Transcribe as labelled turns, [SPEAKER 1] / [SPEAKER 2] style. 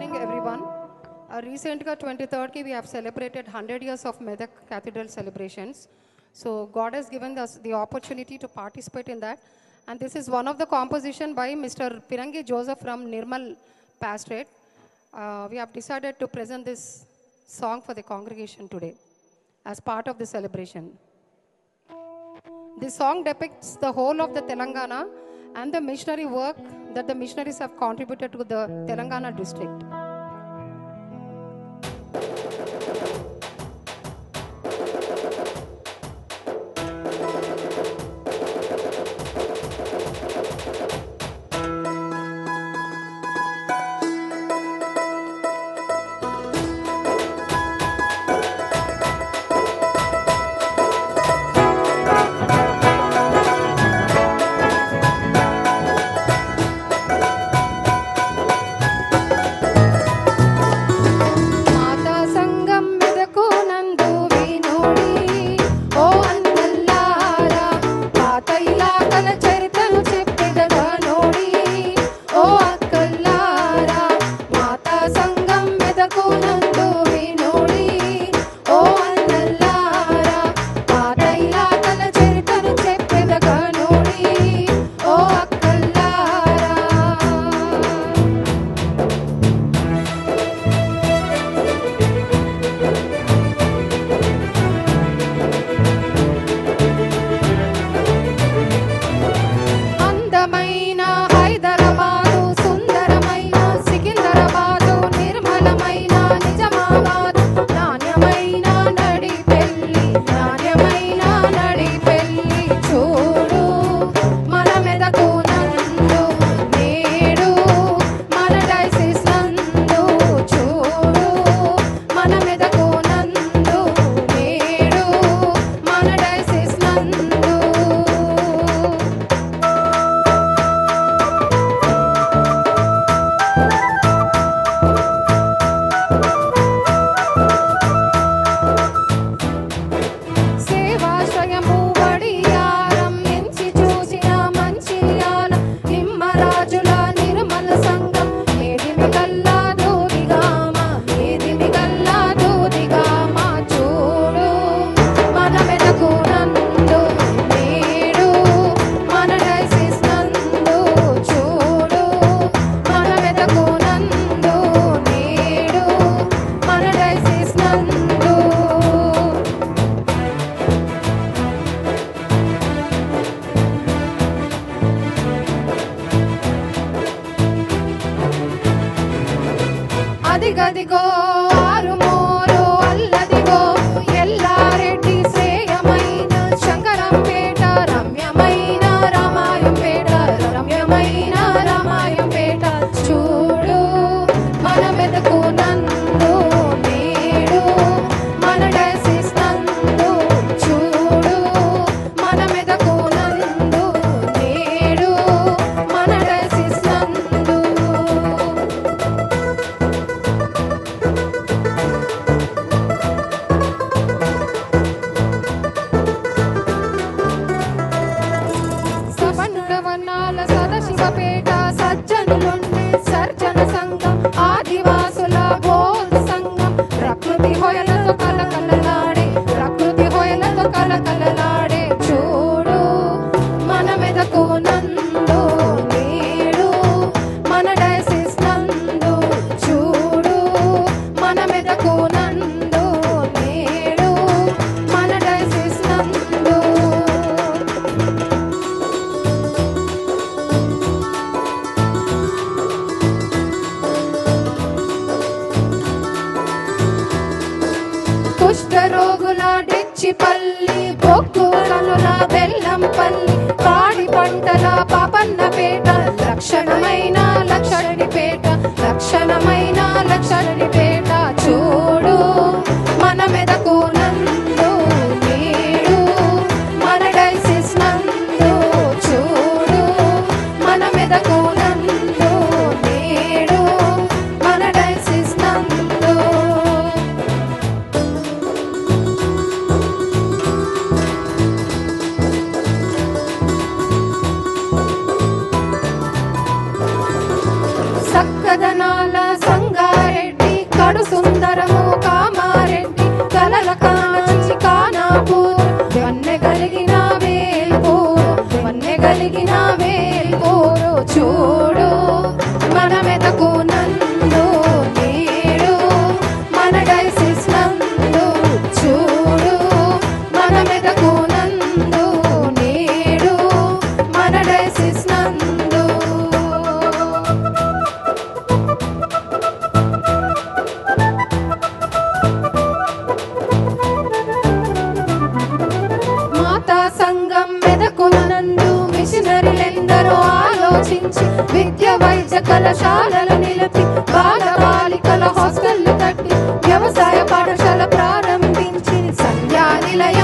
[SPEAKER 1] morning, everyone. Recently, 23rd, we have celebrated 100 years of Medak Cathedral celebrations. So God has given us the opportunity to participate in that. And this is one of the composition by Mr. Pirangi Joseph from Nirmal Pastorate. We have decided to present this song for the congregation today as part of the celebration. This song depicts the whole of the Telangana and the missionary work that the missionaries have contributed to the Telangana district. అదిగదిగో ఆరుమోరు అల్లదిగో ఎల్లారెడ్డి శ్రేయమైన శంకరంపేట రమ్యమైన రామాయంపేట రమ్యమైన రామాయంపేట చూడు మన మెదకు నందు నేడు మన diocese నందు చూడు మన మెదకు నందు నేడు మన డైసిస్ నందు సదశివపేట సజ్జనులుండే సర్జన సంఘం ఆదివాసుల బోధ సంఘం ప్రకృతి హోయలతో కలకలలాడే ప్రకృతి హోయలతో కలకలలాడే చూడు మన మెదకు నందు నేడు మన డైసిస్ నందు చూడు మన మెదకు నందు నేడు మన డైసిస్ నందు కుష్ఠరోగుల డెచ్చిపల్లి బొగ్గు కనుల బెల్లంపల్లి పాడి పంటల పాపన్నపేట లక్షణమైన లక్షణిపేట లక్షణమైన లక్షణిపేట చూడు మన మెదకు నందు నేడు మన డైసిస్ నందు చూడు మన మెదకు నందు నేడు మన డైసిస్ నందు సక్కదనాల సంగా నిర్మించి విద్య వైద్య కళాశాలలు నిలిపి బాల బాలికల హాస్టళ్లు కట్టి వ్యవసాయ పాఠశాల ప్రారంభించి సంధ్యా నిలయ